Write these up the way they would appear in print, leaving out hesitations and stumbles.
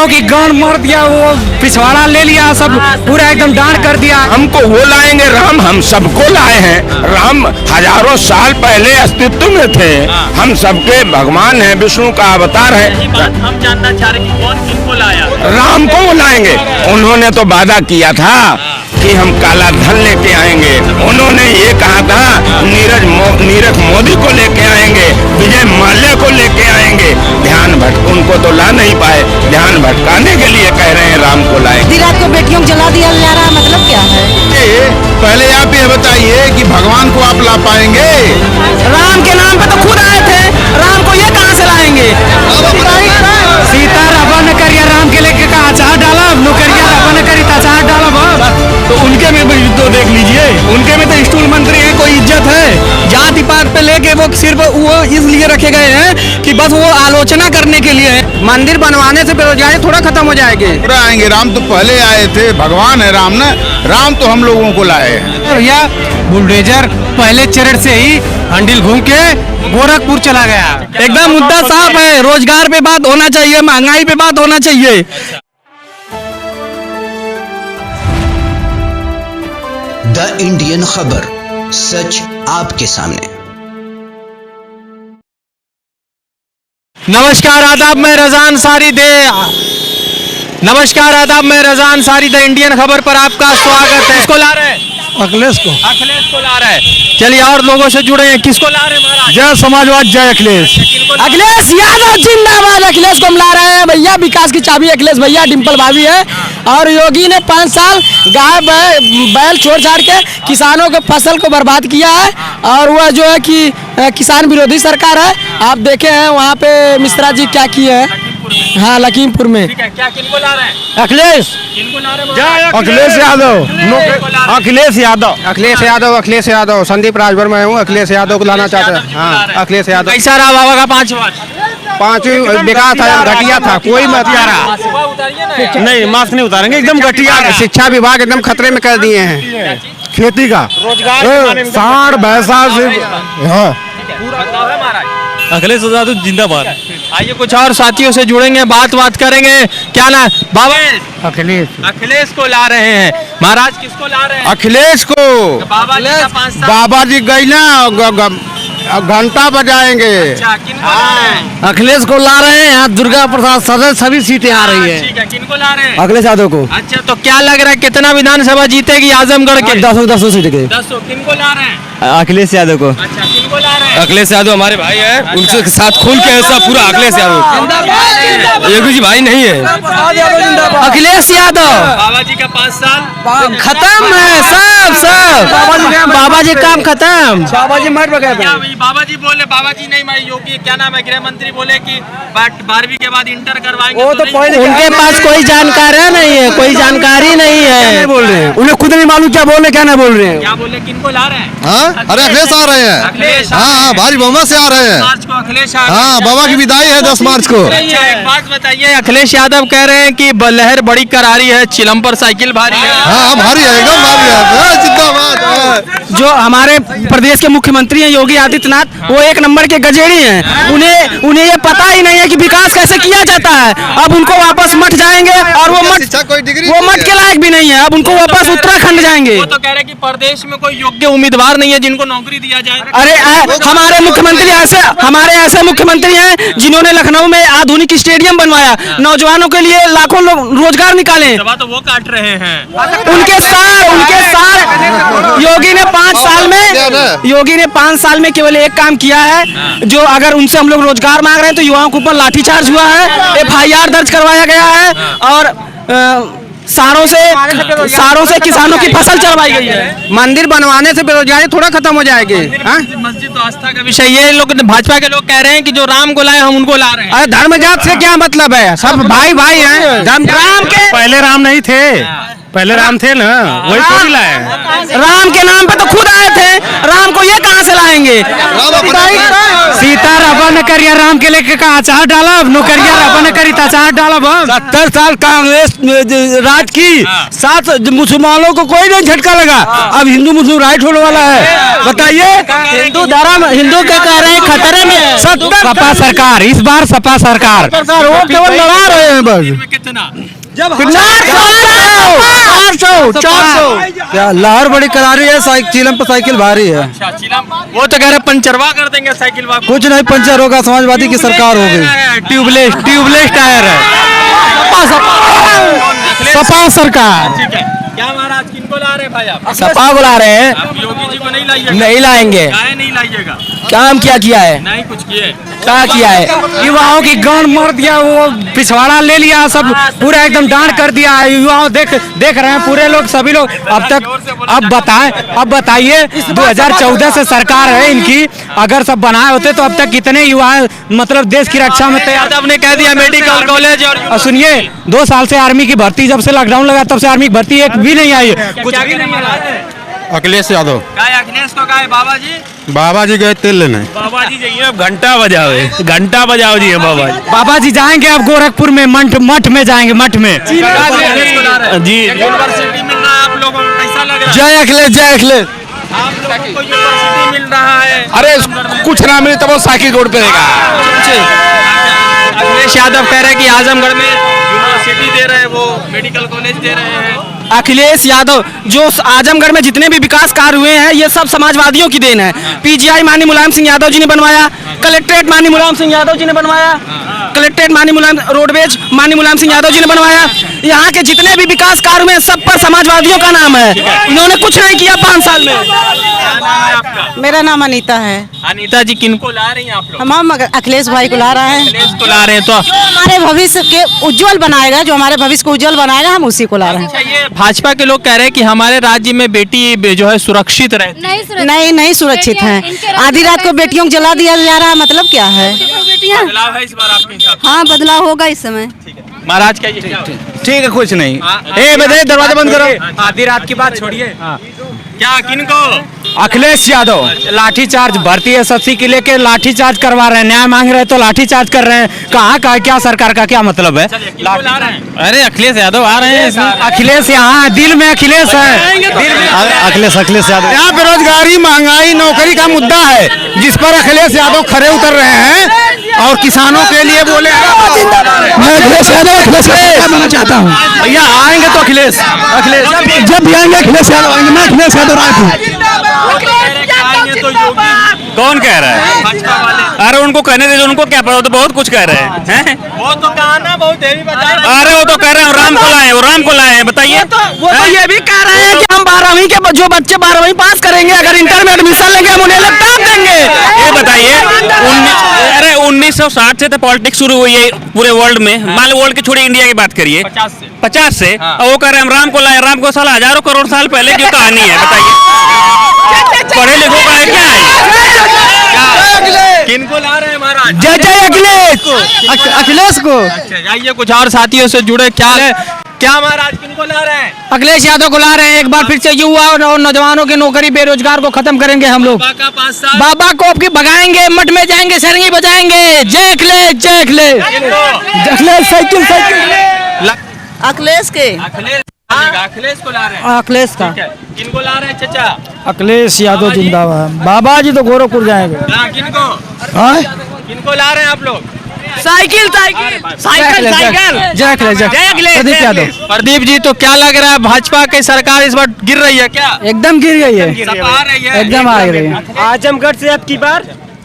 गांव की गांड मार दिया, वो पिछवाड़ा ले लिया, सब पूरा एकदम डांड कर दिया। हमको वो लाएंगे राम, हम सबको लाए हैं। राम हजारों साल पहले अस्तित्व में थे, हम सबके भगवान हैं, विष्णु का अवतार है। यही बात हम जानना चाह रहे कि कौन किनको लाया। राम को वो लाएंगे। उन्होंने तो वादा किया था कि हम काला धन लेके आएंगे। उन्होंने ये कहा था नीरज मोदी को लेके आएंगे, विजय माल्या को लेके आएंगे। उनको तो ला नहीं पाए, ध्यान भटकाने के लिए कह रहे हैं राम को लाए। रात को बेटियों को जला दिया जा रहा, मतलब क्या है? पहले आप ये बताइए कि भगवान को आप ला पाएंगे? राम के नाम पे तो खुद आए थे, राम को ये कहाँ से लाएंगे? सीता रावण करिया राम के लेके का अचार डाला, नौकरिया रावण करी अचार डाला। तो उनके में भी तो देख लीजिए, उनके में तो स्टूल मंत्री है, कोई इज्जत है? जाति पात पे लेके वो सिर्फ वो इसलिए रखे गए हैं कि बस वो आलोचना करने के लिए है। मंदिर बनवाने से बेरोजगारी थोड़ा खत्म हो जाएगी। पूरा आएंगे, राम तो पहले आए थे, भगवान है राम ना, राम तो हम लोगों को लाए हैं। भैया बुलडोजर पहले चरण से ही हंडिल घूम के गोरखपुर चला गया। एकदम मुद्दा साफ है, रोजगार पे बात होना चाहिए, महंगाई पे बात होना चाहिए। द इंडियन खबर, सच आपके सामने। नमस्कार आदाब, मैं रजान सारी द इंडियन खबर पर आपका स्वागत है। किसको ला रहे हैं? अखिलेश को ला रहे हैं। चलिए और लोगों से जुड़े हैं, किसको ला रहे हैं महाराज? जय समाजवाद, जय अखिलेश। अखिलेश यादव जिंदाबाद। अखिलेश को हम ला रहे हैं भैया, विकास की चाबी अखिलेश भैया, डिम्पल भाभी है। और योगी ने 5 साल गाय बैल छोड़ छाड़ के किसानों के फसल को बर्बाद किया है। और वह जो है कि किसान विरोधी सरकार है। आप देखे हैं वहाँ पे मिश्रा जी क्या किए हैं। हाँ, लखीमपुर में। क्या किनको ला रहे हैं? अखिलेश किनको ला रहे हैं? अखिलेश यादव, अखिलेश यादव, संदीप राजभर में हूँ। अखिलेश यादव को लाना चाहते हैं। हाँ, अखिलेश यादव। कैसा रहा बाबा का 5 वर्ष? 5 बेकार था, घटिया था, कोई मत रहा। नहीं, मास्क नहीं उतारेंगे, एकदम घटिया। शिक्षा विभाग एकदम खतरे में कर दिए हैं। खेती का रोजगार, सांड भैंसा से अखिलेश यादव जिंदाबाद। आइए कुछ और साथियों से जुड़ेंगे, बात करेंगे। क्या ना बाबा? अखिलेश को ला रहे हैं महाराज। किसको ला रहे हैं? अखिलेश को। बाबा जी का 5 साल। बाबा जी गई ना, घंटा बजाएंगे। अच्छा, किनको ला रहे हैं? अखिलेश को ला रहे हैं। यहाँ दुर्गा प्रसाद सदस्य सभी सीटें आ रही है। ठीक है, किनको ला रहे हैं? अखिलेश यादव को। अच्छा, तो क्या लग रहा है कितना विधानसभा जीतेगी आजमगढ़ के? 10 सीट के। 10। किनको ला रहे हैं? अखिलेश यादव को। अच्छा, किनको ला रहे हैं? अखिलेश यादव हमारे भाई है, उनके साथ खुल के ऐसा पूरा अखिलेश यादव। योगी जी भाई नहीं है। अखिलेश यादव। बाबा जी का 5 साल खत्म है, सब बाबा जी काम खत्म। बाबा जी मर गए। क्या बाबा जी बोले? बाबा जी नहीं, मैं योगी क्या नाम है, गृह मंत्री बोले कि 12वीं के बाद इंटर करवाएंगे। उनके पास कोई जानकारी नहीं है, कोई जानकारी नहीं है। बोल रहे हैं, उन्हें खुद नहीं मालूम क्या बोल रहे क्या नहीं बोल रहे हैं। क्या बोले? किनको ला रहे हैं? हाँ, अरे अखिलेश आ रहे हैं। अखिलेश। हाँ, भारी बहुमत से आ रहे हैं। 10 मार्च को अखिलेश आ रहे हैं। हाँ, बाबा की विदाई है 10 मार्च को। अच्छा, एक बात बताइए, अखिलेश यादव कह रहे हैं कि लहर बड़ी करारी है, चिलम पर साइकिल भारी है। हाँ, भारी है, एकदम भारी है, जिंदाबाद। जो हमारे प्रदेश के मुख्यमंत्री हैं योगी आदित्यनाथ, वो 1 नंबर के गजेड़ी हैं। उन्हें ये पता ही नहीं है कि विकास कैसे किया जाता है। अब उनको वापस मठ जाएंगे और वो मठ के लायक भी नहीं है। अब उनको वापस उत्तराखंड जाएंगे। वो तो कह रहे हैं कि प्रदेश में कोई योग्य उम्मीदवार नहीं है जिनको नौकरी दिया जाए। अरे हमारे ऐसे मुख्यमंत्री हैं जिन्होंने लखनऊ में आधुनिक स्टेडियम बनवाया, नौजवानों के लिए लाखों लोग रोजगार निकाले। दवा तो वो काट रहे हैं। उनके साथ योगी ने 5 साल में केवल एक काम किया है, जो अगर उनसे हम लोग रोजगार मांग रहे हैं तो युवाओं के ऊपर लाठीचार्ज हुआ है, FIR दर्ज करवाया गया है और सारों से किसानों की फसल चलवाई गई है। मंदिर बनवाने से बेरोजगारी थोड़ा खत्म हो जाएगी। मस्जिद तो आस्था का विषय। ये लोग भाजपा के लोग कह रहे हैं कि जो राम को लाए हम उनको ला रहे हैं। अरे धर्म जात से क्या मतलब है, सब भाई हैं। राम के पहले राम नहीं थे, पहले राम थे ना, वही थोड़ी लाए हैं। राम के नाम पे तो खुद आए थे, राम को ये कहाँ से लाएंगे? सीता रबन करिया राम के लेके का अचार डाला, नौकरिया रबन करी अचार डाला। 70 साल कांग्रेस राज की, 7 मुसलमानों को कोई नहीं झटका लगा। अब हिंदू मुस्लिम राइट होने वाला है, बताइए। हिंदू धर्म, हिंदू क्या कह रहे हैं खतरे में। सपा सरकार, इस बार सपा सरकार वो केवल लड़ा रहे हैं बस। कितना? 400 क्या लहर बड़ी करारी है, चिलम पर साइकिल भारी है। अच्छा, चिलम वो तो कह रहे पंचरवा कर देंगे साइकिल वाला। कुछ नहीं पंचर होगा, समाजवादी की सरकार हो गई। ट्यूबलेस टायर है। सपा सरकार। ठीक है, क्या महाराज किनको ला रहे हैं भाई आप? सपा बुला रहे हैं, आप योगी जी को नहीं लाइएगा? नहीं लाएंगे। काहे नहीं लाइएगा? काम क्या किया है? नहीं कुछ किए। क्या किया है? युवाओं की गांड मार दिया, वो पिछवाड़ा ले लिया, सब पूरा एकदम डांट कर दिया है। युवाओं देख रहे हैं पूरे लोग, सभी लोग। अब तक अब बताइए 2014 से सरकार है इनकी, अगर सब बनाए होते तो अब तक कितने युवा मतलब देश की रक्षा में तैयार। यादव ने कह दिया मेडिकल कॉलेज और सुनिए, 2 साल से आर्मी की भर्ती, जब से लॉकडाउन लगा तब से आर्मी की भर्ती एक भी नहीं आई है। कुछ भी नहीं मिला। अखिलेश यादव, क्या है अखिलेश को? क्या है बाबा जी? बाबा जी गए तेल लेने। बाबा जी जाइए अब घंटा बजाओ जी बाबा जी। बाबा जी जाएंगे अब गोरखपुर में, मठ में जाएंगे, मठ में। जी यूनिवर्सिटी मिल रहा है आप लोगों को, कैसा लग रहा है? जय अखिलेश, जय अखिलेश। आप लोगों को यूनिवर्सिटी मिल रहा है? अरे कुछ ना मिले तो वो साइकिल रोड पे रहेगा। अखिलेश यादव कह रहे हैं कि आजमगढ़ में यूनिवर्सिटी दे रहे हैं, वो मेडिकल कॉलेज दे रहे हैं। अखिलेश यादव जो आजमगढ़ में जितने भी विकास कार्य हुए हैं ये सब समाजवादियों की देन है। पीजीआई माननीय मुलायम सिंह यादव जी ने बनवाया, कलेक्ट्रेट माननीय मुलायम सिंह यादव जी ने बनवाया, कलेक्ट्रेट माननीय मुलायम, रोडवेज माननीय मुलायम सिंह यादव जी ने बनवाया। यहाँ के जितने भी विकास कार्य हुए सब पर समाजवादियों का नाम है। इन्होंने कुछ नहीं किया 5 साल में। क्या नाम है आपका? मेरा नाम अनीता है। अनीता जी किनको ला रही हैं आप लोग? हम अखिलेश भाई को ला रहे हैं। अखिलेश को ला रहे हैं तो हमारे भविष्य के उज्जवल बनाएगा, जो हमारे भविष्य को उज्जवल बनाएगा, हम उसी को ला रहे हैं। अच्छा, ये भाजपा के लोग कह रहे हैं कि हमारे राज्य में बेटी जो है सुरक्षित रहती है। नहीं सुरक्षित है। आधी रात को बेटियों को जला दिया जा रहा है, मतलब क्या है? बदलाव है इस बार आपके हिसाब से? हाँ बदलाव होगा इस समय। महाराज क्या ये क्या? ठीक है, कुछ नहीं। बताइए, दरवाजा बंद करो। आधी रात की बात छोड़िए। क्या किनको? अखिलेश यादव लाठीचार्ज, भर्ती एसएससी के लेके लाठीचार्ज करवा रहे हैं, न्याय मांग रहे हैं तो लाठीचार्ज कर रहे हैं। कहाँ का क्या सरकार का क्या मतलब है? किनको ला रहे हैं? अरे अखिलेश यादव आ रहे हैं। अखिलेश यहाँ दिल में अखिलेश है। अखिलेश यादव। यहाँ बेरोजगारी, महंगाई, नौकरी का मुद्दा है जिस पर अखिलेश यादव खड़े उतर रहे हैं और किसानों के लिए बोले। मैं अखिलेश यादव चाहता हूँ। भैया आएंगे तो अखिलेश जब भी आएंगे अखिलेश यादव आएंगे। मैं अखिलेश यादव राय हूँ। आएंगे तो योगी कौन कह रहा है? भाजपा वाले। अरे उनको कहने दे, उनको क्या पता, तो बहुत कुछ कह रहे हैं। वो तो कहा ना, बहुत देवी बता रहे हैं। अरे वो तो कह रहे हैं राम को लाए हैं, बताइए। वो तो ये भी कह रहे हैं कि हम 12वीं के जो बच्चे 12वीं पास करेंगे, अगर इंटर में एडमिशन लेंगे हम उन्हें लैपटॉप देंगे। ये बताइए, 1960 से तो पॉलिटिक्स शुरू हुई है पूरे वर्ल्ड में। मान लो वर्ल्ड के छोड़िए, इंडिया की बात करिए, 50 से। और वो कह रहे हैं हम राम को लाए। राम को साला हजारों करोड़ साल पहले की कहानी है, बताइए। पढ़े लिखों का है क्या है? किनको ला रहे हैं महाराज? जय जय अखिलेश को। अच्छा, आइए कुछ और साथियों से जुड़े। क्या महाराज किनको ला रहे हैं? अखिलेश यादव को ला रहे हैं। एक बार फिर से युवा और नौजवानों की नौकरी, बेरोजगार को खत्म करेंगे हम लोग। बाबा का 5 साल। बाबा को आपकी भगाएंगे, मठ में जाएंगे, सरंगी बजाएंगे। जय अखिलेश, जय अखिलेश। अखिलेश साइकिल अखिलेश के अखिलेश को ला रहे हैं। अखिलेश का किनको ला रहे हैं चाचा? अखिलेश यादव जिंदाबाद। बाबा जी तो गोरखपुर जाएंगे। किनको ला रहे हैं आप लोग? साइकिल जय अखिलेश यादव। प्रदीप जी, तो क्या लग रहा है, भाजपा की सरकार इस बार गिर रही है क्या? एकदम गिर गई है, सब आ रही है, एकदम आ रही है। आजमगढ़ से अब की बार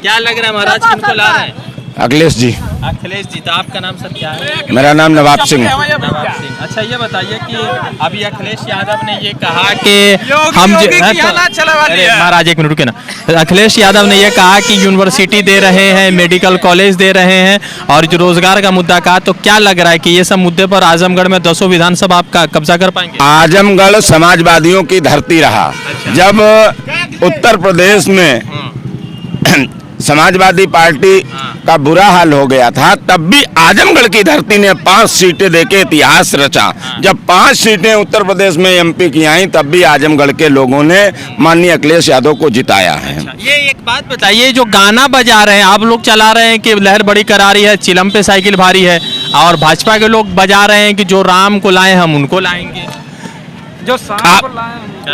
क्या लग रहा है महाराज, किनको ला रहे हैं? अखिलेश जी। अखिलेश जी, तो आपका नाम सर क्या है? मेरा नाम नवाब सिंह। नवाब सिंह। अच्छा, ये बताइए कि अभी अखिलेश यादव ने ये कहा कि हम अरे महाराज एक मिनट रुके ना। अखिलेश यादव ने ये कहा कि यूनिवर्सिटी दे रहे हैं, मेडिकल कॉलेज दे रहे हैं और जो रोजगार का मुद्दा कहा, तो क्या लग रहा है कि ये सब मुद्दे पर आजमगढ़ में 10 विधानसभा आपका कब्जा कर पाएंगे? आजमगढ़ समाजवादियों की धरती रहा। जब उत्तर प्रदेश में समाजवादी पार्टी का बुरा हाल हो गया था, तब भी आजमगढ़ की धरती ने 5 सीटें देके इतिहास रचा। जब 5 सीटें उत्तर प्रदेश में एमपी की आई, तब भी आजमगढ़ के लोगों ने माननीय अखिलेश यादव को जिताया है। ये एक बात बताइए, जो गाना बजा रहे हैं आप लोग, चला रहे हैं कि लहर बड़ी करारी है, चिलम पे साइकिल भारी है, और भाजपा के लोग बजा रहे हैं कि जो राम को लाए हम उनको लाएंगे। जो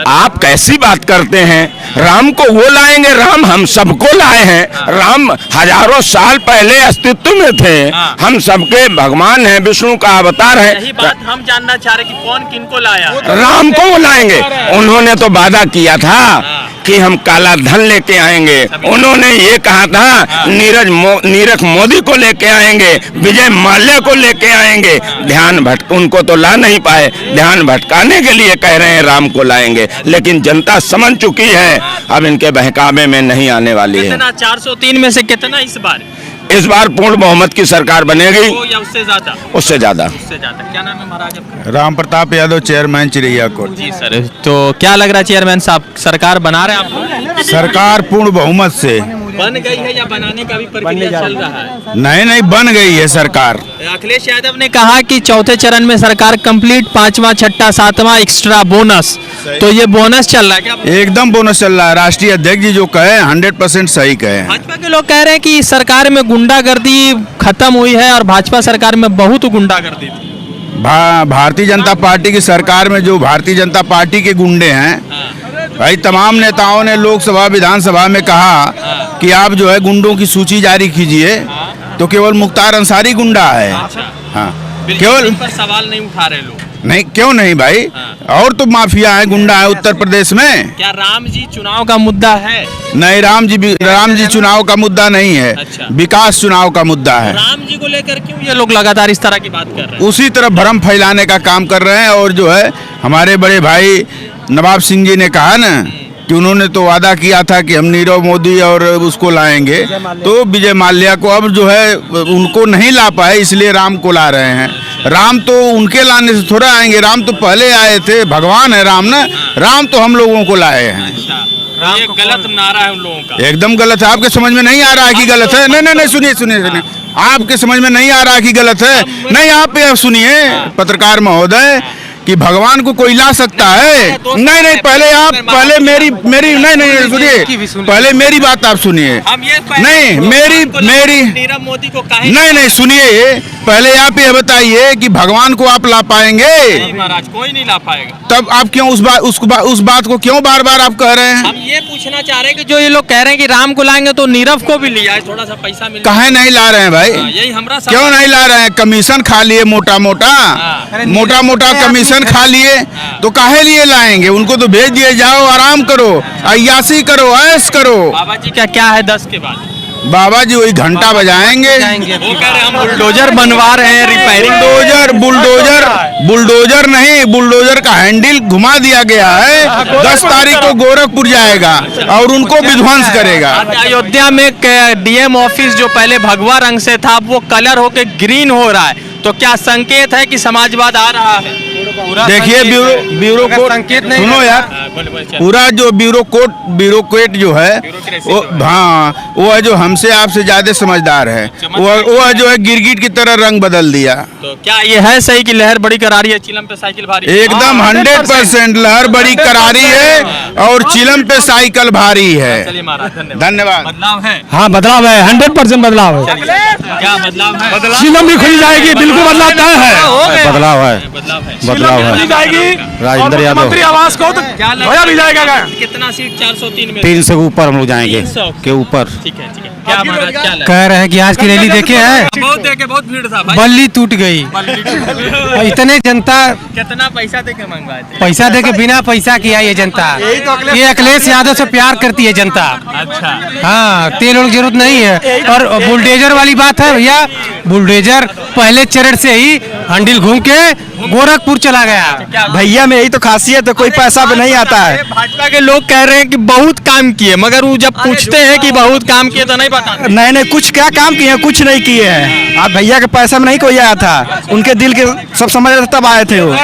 आप कैसी बात करते हैं? राम को वो लाएंगे, राम हम सबको लाए हैं। राम हजारों साल पहले अस्तित्व में थे, हम सबके भगवान हैं, विष्णु का अवतार है। यही बात हम जानना चाह रहे कि कौन किनको लाया। राम को वो लाएंगे। उन्होंने तो वादा किया था कि हम काला धन लेके आएंगे। उन्होंने ये कहा था नीरज मोदी को लेके आएंगे, विजय माल्या को लेके आएंगे। उनको तो ला नहीं पाए, ध्यान भटकाने के लिए कह रहे हैं राम को लाएंगे, लेकिन जनता समझ चुकी है अब इनके बहकावे में नहीं आने वाली है। 403 में से कितना इस बार पूर्ण बहुमत की सरकार बनेगी या उससे ज्यादा? उससे ज्यादा। क्या नाम है महाराज आपका? राम प्रताप यादव, चेयरमैन चिरैया कोट। जी सर, तो क्या लग रहा है चेयरमैन साहब, सरकार बना रहे हैं आप? सरकार पूर्ण बहुमत से बन गई है या बनाने का भी प्रक्रिया चल रहा है? नहीं बन गई है सरकार। अखिलेश यादव ने कहा कि चौथे चरण में सरकार कंप्लीट, 5वां 6ठा 7वां एक्स्ट्रा बोनस, तो ये बोनस चल रहा है क्या? एकदम बोनस चल रहा है। राष्ट्रीय अध्यक्ष जी जो कहे 100% सही कहे। भाजपा के लोग कह रहे हैं कि सरकार में गुंडागर्दी खत्म हुई है और भाजपा सरकार में बहुत गुंडागर्दी थी। भारतीय जनता पार्टी की सरकार में जो भारतीय जनता पार्टी के गुंडे हैं, भाई तमाम नेताओं ने लोकसभा विधानसभा में कहा कि आप जो है गुंडों की सूची जारी कीजिए, तो केवल मुख्तार अंसारी गुंडा है। हाँ, केवल पर सवाल नहीं उठा रहे लोग। नहीं, क्यों नहीं भाई, और तो माफिया है, गुंडा है उत्तर प्रदेश में। क्या राम जी चुनाव का मुद्दा है? नहीं, राम जी चुनाव का मुद्दा नहीं है। विकास चुनाव का मुद्दा है। राम जी को लेकर क्यों ये लोग लगातार इस तरह की बात कर रहे हैं? उसी तरह भ्रम फैलाने का काम कर रहे हैं। और जो है हमारे बड़े भाई नवाब सिंह जी ने कहा ना कि उन्होंने तो वादा किया था कि हम नीरव मोदी और उसको लाएंगे, तो विजय माल्या को अब जो है उनको नहीं ला पाए, इसलिए राम को ला रहे हैं। राम तो उनके लाने से थोड़ा आएंगे, राम तो पहले आए थे, भगवान है राम ना। राम तो हम लोगों को लाए हैं। ये गलत नारा है उन लोगों का। एकदम गलत है। आपके समझ में नहीं आ रहा है कि गलत है? नहीं, सुनिए, आपके समझ में नहीं आ रहा है कि गलत है? नहीं, आप सुनिए पत्रकार महोदय, कि भगवान को कोई ला सकता है? नहीं, पहले मेरी नहीं सुनिए, पहले मेरी बात आप सुनिए। नहीं, मेरी नीरव मोदी को कहे नहीं, सुनिए, पहले आप ये बताइए कि भगवान को आप ला पाएंगे? नहीं महाराज, कोई नहीं ला पाएगा। तब आप क्यों उस बात को क्यों बार बार आप कह रहे हैं? हम ये पूछना चाह रहे हैं कि जो ये लोग कह रहे हैं कि राम को लाएंगे तो नीरव को भी लिया है, थोड़ा सा पैसा मिल। कहे नहीं ला रहे हैं भाई? यही हमरा क्यों नहीं ला रहे हैं? कमीशन खा लिए, मोटा मोटा कमीशन खा लिए, तो काहे लिए लाएंगे? उनको तो भेज दिए, जाओ आराम करो, अय्यासी करो, ऐश करो। बाबा जी क्या है 10 के बाद? बाबा जी वही घंटा बजाएंगे। वो कह रहे हैं हम बुलडोजर बनवा रहे हैं, रिपेयरिंग। बुलडोजर नहीं, बुलडोजर का हैंडल घुमा दिया गया है। 10 तारीख को गोरखपुर जाएगा और उनको विध्वंस करेगा। अयोध्या में डीएम ऑफिस जो पहले भगवा रंग से था, वो कलर होके ग्रीन हो रहा है, तो क्या संकेत है कि समाजवाद आ रहा है? देखिए, ब्यूरोक्रेट संकेत नहीं, सुनो यार, पूरा जो ब्यूरोक्रेट जो है वो है जो हमसे आपसे ज्यादा समझदार है, वो है जो है गिरगिट की तरह रंग बदल दिया। तो क्या ये है सही कि लहर बड़ी करारी है, चिलम पे साइकिल भारी? एकदम 100% लहर बड़ी करारी है और चिलम पे साइकिल भारी है। धन्यवाद। बदलाव है? हाँ, बदलाव है, 100% बदलाव है। क्या बदलाव है? चिलम भी खुल जाएगी, बिल्कुल बदलाव तय है। बदलाव है। राजेंद्र यादव मंत्री आवास को तो होया भी जाएगा। कितना सीट? 403 में 300 के ऊपर हम लोग जाएंगे, के ऊपर। ठीक है। क्या महाराज क्या कह रहे हैं कि आज की रैली देखे हैं? बहुत भीड़ था भाई, बल्ली टूट गई। इतने जनता कितना पैसा देके मंगवाए थे? पैसा देके बिना पैसा किया ये जनता। ये अखिलेश यादव से प्यार करती है जनता। अच्छा, हाँ, तेल की जरूरत नहीं है। और बुलडोजर वाली बात है भैया, बुलडोजर पहले चरण से ही हंडिल घूम के गोरखपुर चला गया। भैया में यही तो खासियत है, कोई पैसा भी नहीं आता है। भाजपा के लोग कह रहे हैं कि बहुत काम किए, मगर वो जब पूछते हैं कि बहुत काम किए तो नहीं बताते। नहीं, कुछ क्या काम किए हैं? कुछ नहीं किए हैं। आप भैया के पैसा में नहीं कोई आया था, उनके दिल के सब समझ रहे थे तब आए थे वो।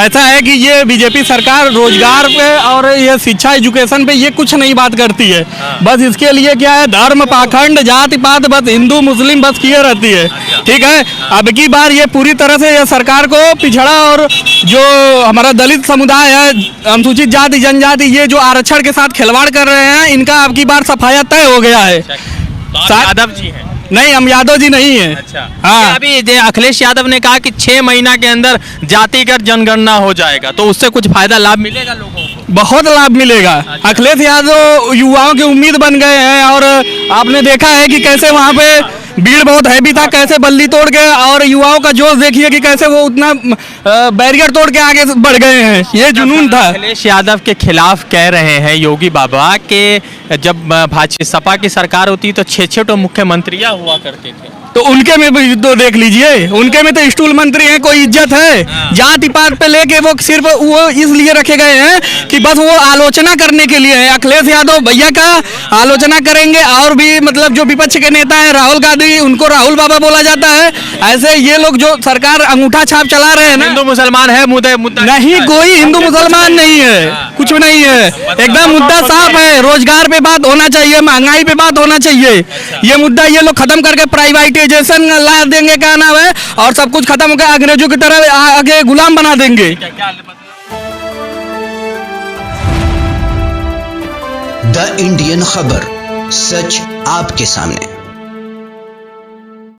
ऐसा है कि ये बीजेपी सरकार रोजगार पे और ये शिक्षा एजुकेशन पे ये कुछ नहीं बात करती है। बस इसके लिए क्या है, धर्म पाखंड जाति पात बस हिंदू मुस्लिम बस किए रहती है। ठीक है, अब की बार ये पूरी तरह से ये सरकार को पिछड़ा और जो हमारा दलित समुदाय है, अनुसूचित जाति जनजाति, ये जो आरक्षण के साथ खिलवाड़ कर रहे हैं, इनका अब की बार सफाया तय हो गया है। यादव जी हैं? नहीं, हम यादव जी नहीं है। अच्छा। हाँ, अभी अखिलेश यादव ने कहा कि 6 महीना के अंदर जातिगत जनगणना हो जाएगा, तो उससे कुछ फायदा लाभ मिलेगा लोगों को? बहुत लाभ मिलेगा। अखिलेश यादव युवाओं की उम्मीद बन गए हैं और आपने देखा है कि कैसे वहाँ पे भीड़ बहुत हैवी था, कैसे बल्ली तोड़ के, और युवाओं का जोश देखिए कि कैसे वो उतना बैरियर तोड़ के आगे बढ़ गए हैं। ये जुनून था। अखिलेश यादव के खिलाफ कह रहे हैं योगी बाबा के जब भाजपा सपा की सरकार होती तो 6 तो मुख्यमंत्रियां हुआ करते थे, तो उनके में भी तो देख लीजिए, उनके में तो स्टूल मंत्री हैं, कोई इज्जत है? जाति पात पे लेके वो सिर्फ वो इसलिए रखे गए हैं कि बस वो आलोचना करने के लिए है। अखिलेश यादव भैया का आलोचना करेंगे, और भी मतलब जो विपक्ष के नेता है राहुल गांधी, उनको राहुल बाबा बोला जाता है। ऐसे ये लोग जो सरकार अंगूठा छाप चला रहे हैं ना, हिंदू मुसलमान है मुद्दा नहीं, कोई हिंदू मुसलमान नहीं है, कुछ नहीं है, एकदम मुद्दा साफ है। रोजगार पे बात होना चाहिए, महंगाई पे बात होना चाहिए। ये मुद्दा ये लोग खत्म करके प्राइवेटाइजेशन ला देंगे, क्या नाम है, और सब कुछ खत्म होकर अंग्रेजों की तरह आगे गुलाम बना देंगे। द इंडियन खबर, सच आपके सामने।